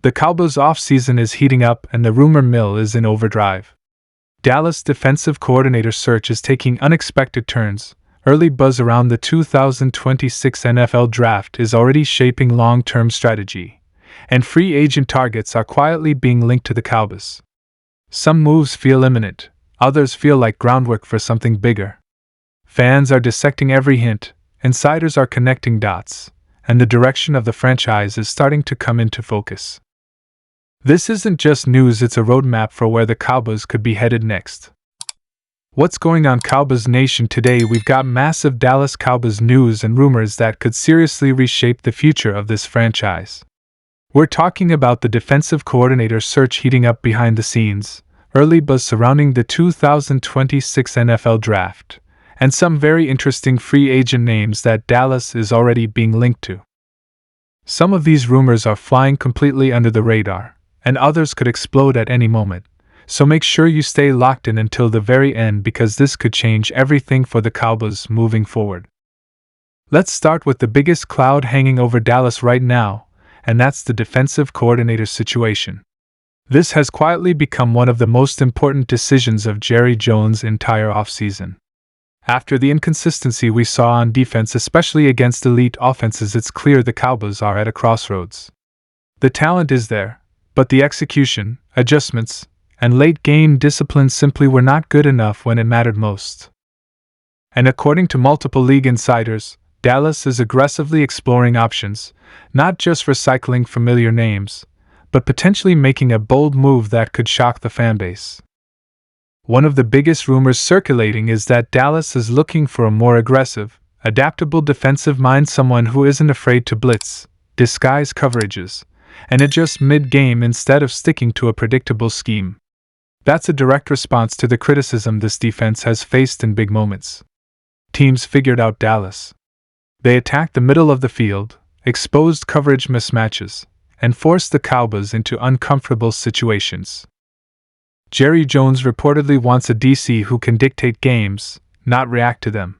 The Cowboys' offseason is heating up and the rumor mill is in overdrive. Dallas defensive coordinator search is taking unexpected turns. Early buzz around the 2026 NFL Draft is already shaping long-term strategy, and free agent targets are quietly being linked to the Cowboys. Some moves feel imminent, others feel like groundwork for something bigger. Fans are dissecting every hint, insiders are connecting dots, and the direction of the franchise is starting to come into focus. This isn't just news, it's a roadmap for where the Cowboys could be headed next. What's going on, Cowboys Nation? Today we've got massive Dallas Cowboys news and rumors that could seriously reshape the future of this franchise. We're talking about the defensive coordinator search heating up behind the scenes, early buzz surrounding the 2026 NFL Draft, and some very interesting free agent names that Dallas is already being linked to. Some of these rumors are flying completely under the radar, and others could explode at any moment, so make sure you stay locked in until the very end because this could change everything for the Cowboys moving forward. Let's start with the biggest cloud hanging over Dallas right now, and that's the defensive coordinator situation. This has quietly become one of the most important decisions of Jerry Jones' entire offseason. After the inconsistency we saw on defense, especially against elite offenses, it's clear the Cowboys are at a crossroads. The talent is there, but the execution, adjustments, and late-game discipline simply were not good enough when it mattered most. And according to multiple league insiders, Dallas is aggressively exploring options, not just recycling familiar names, but potentially making a bold move that could shock the fanbase. One of the biggest rumors circulating is that Dallas is looking for a more aggressive, adaptable defensive mind, someone who isn't afraid to blitz, disguise coverages, and adjust mid-game instead of sticking to a predictable scheme. That's a direct response to the criticism this defense has faced in big moments. Teams figured out Dallas. They attacked the middle of the field, exposed coverage mismatches, and forced the Cowboys into uncomfortable situations. Jerry Jones reportedly wants a DC who can dictate games, not react to them.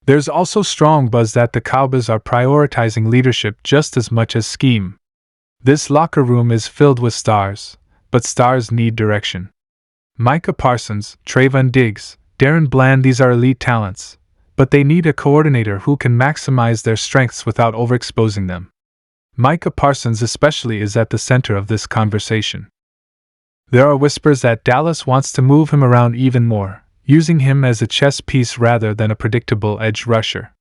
There's also strong buzz that the Cowboys are prioritizing leadership just as much as scheme. This locker room is filled with stars, but stars need direction. Micah Parsons, Trayvon Diggs, Darren Bland, these are elite talents, but they need a coordinator who can maximize their strengths without overexposing them. Micah Parsons especially is at the center of this conversation. There are whispers that Dallas wants to move him around even more, using him as a chess piece rather than a predictable edge rusher.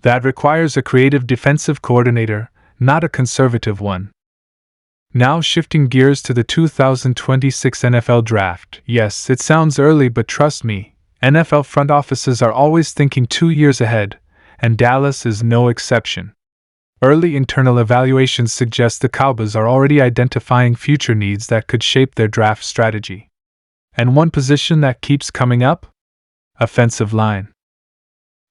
That requires a creative defensive coordinator, not a conservative one. Now shifting gears to the 2026 NFL Draft. Yes, it sounds early, but trust me, NFL front offices are always thinking 2 years ahead, and Dallas is no exception. Early internal evaluations suggest the Cowboys are already identifying future needs that could shape their draft strategy. And one position that keeps coming up? Offensive line.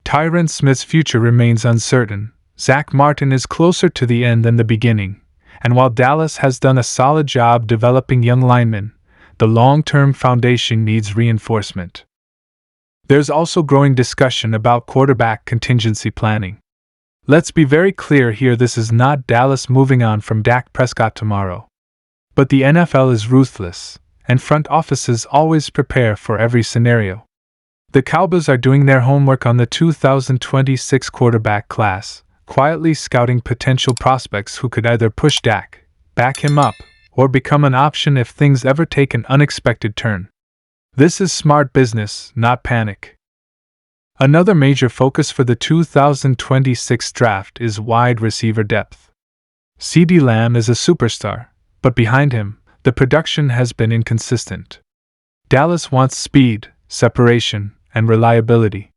Tyron Smith's future remains uncertain. Zach Martin is closer to the end than the beginning. And while Dallas has done a solid job developing young linemen, the long-term foundation needs reinforcement. There's also growing discussion about quarterback contingency planning. Let's be very clear here, this is not Dallas moving on from Dak Prescott tomorrow. But the NFL is ruthless, and front offices always prepare for every scenario. The Cowboys are doing their homework on the 2026 quarterback class, quietly scouting potential prospects who could either push Dak, back him up, or become an option if things ever take an unexpected turn. This is smart business, not panic. Another major focus for the 2026 draft is wide receiver depth. CeeDee Lamb is a superstar, but behind him, the production has been inconsistent. Dallas wants speed, separation, and reliability.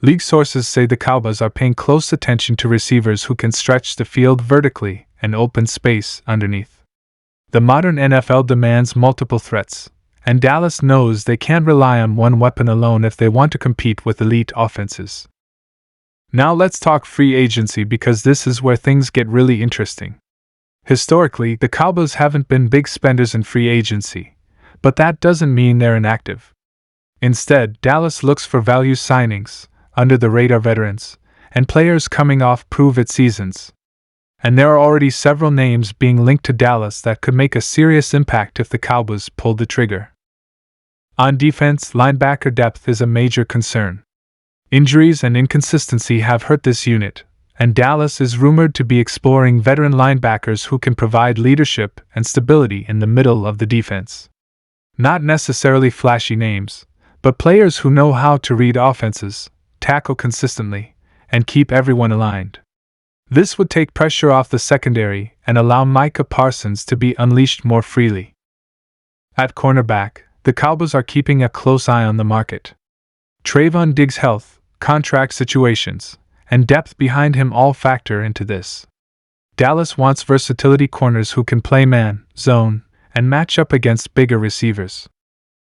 League sources say the Cowboys are paying close attention to receivers who can stretch the field vertically and open space underneath. The modern NFL demands multiple threats, and Dallas knows they can't rely on one weapon alone if they want to compete with elite offenses. Now let's talk free agency, because this is where things get really interesting. Historically, the Cowboys haven't been big spenders in free agency, but that doesn't mean they're inactive. Instead, Dallas looks for value signings, under-the-radar veterans, and players coming off prove-it seasons. And there are already several names being linked to Dallas that could make a serious impact if the Cowboys pulled the trigger. On defense, linebacker depth is a major concern. Injuries and inconsistency have hurt this unit, and Dallas is rumored to be exploring veteran linebackers who can provide leadership and stability in the middle of the defense. Not necessarily flashy names, but players who know how to read offenses, tackle consistently, and keep everyone aligned. This would take pressure off the secondary and allow Micah Parsons to be unleashed more freely. At cornerback, the Cowboys are keeping a close eye on the market. Trayvon Diggs' health, contract situations, and depth behind him all factor into this. Dallas wants versatility corners who can play man, zone, and match up against bigger receivers.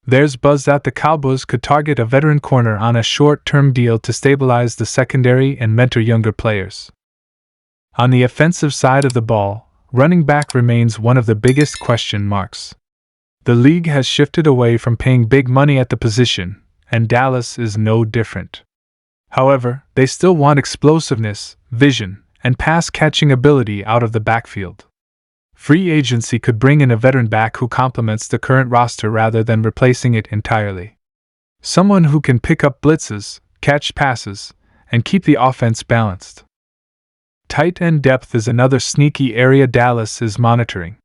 There's buzz that the Cowboys could target a veteran corner on a short-term deal to stabilize the secondary and mentor younger players. On the offensive side of the ball, running back remains one of the biggest question marks. The league has shifted away from paying big money at the position, and Dallas is no different. However, they still want explosiveness, vision, and pass-catching ability out of the backfield. Free agency could bring in a veteran back who complements the current roster rather than replacing it entirely. Someone who can pick up blitzes, catch passes, and keep the offense balanced. Tight end depth is another sneaky area Dallas is monitoring.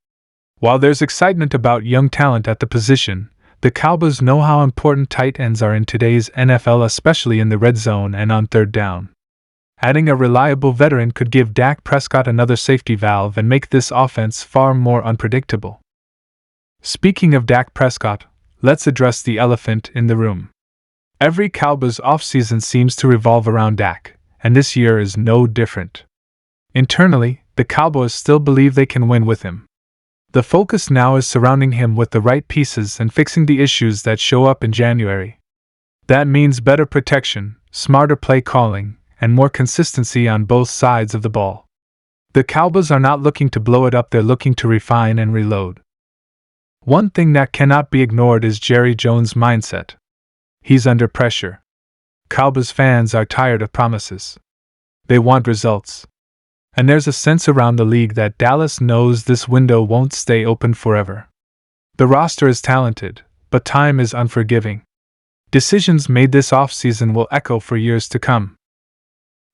While there's excitement about young talent at the position, the Cowboys know how important tight ends are in today's NFL, especially in the red zone and on third down. Adding a reliable veteran could give Dak Prescott another safety valve and make this offense far more unpredictable. Speaking of Dak Prescott, let's address the elephant in the room. Every Cowboys offseason seems to revolve around Dak, and this year is no different. Internally, the Cowboys still believe they can win with him. The focus now is surrounding him with the right pieces and fixing the issues that show up in January. That means better protection, smarter play calling, and more consistency on both sides of the ball. The Cowboys are not looking to blow it up, they're looking to refine and reload. One thing that cannot be ignored is Jerry Jones' mindset. He's under pressure. Cowboys fans are tired of promises. They want results. And there's a sense around the league that Dallas knows this window won't stay open forever. The roster is talented, but time is unforgiving. Decisions made this offseason will echo for years to come.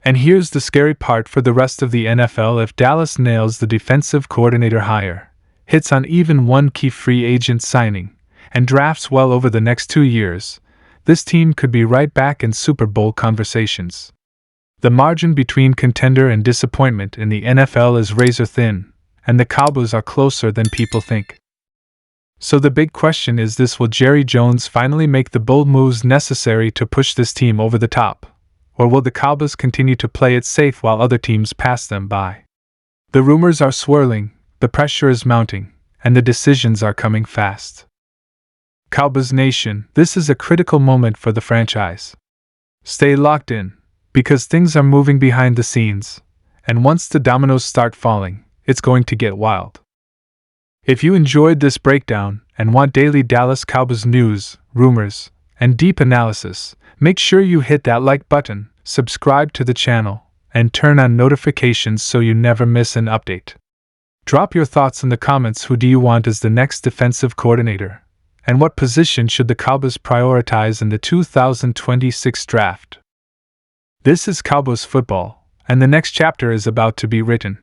And here's the scary part for the rest of the NFL: if Dallas nails the defensive coordinator hire, hits on even one key free agent signing, and drafts well over the next 2 years, this team could be right back in Super Bowl conversations. The margin between contender and disappointment in the NFL is razor thin, and the Cowboys are closer than people think. So the big question is this: will Jerry Jones finally make the bold moves necessary to push this team over the top? Or will the Cowboys continue to play it safe while other teams pass them by? The rumors are swirling, the pressure is mounting, and the decisions are coming fast. Cowboys Nation, this is a critical moment for the franchise. Stay locked in, because things are moving behind the scenes, and once the dominoes start falling, it's going to get wild. If you enjoyed this breakdown and want daily Dallas Cowboys news, rumors, and deep analysis, make sure you hit that like button, subscribe to the channel, and turn on notifications so you never miss an update. Drop your thoughts in the comments. Who do you want as the next defensive coordinator? And what position should the Cowboys prioritize in the 2026 draft? This is Cowboys football, and the next chapter is about to be written.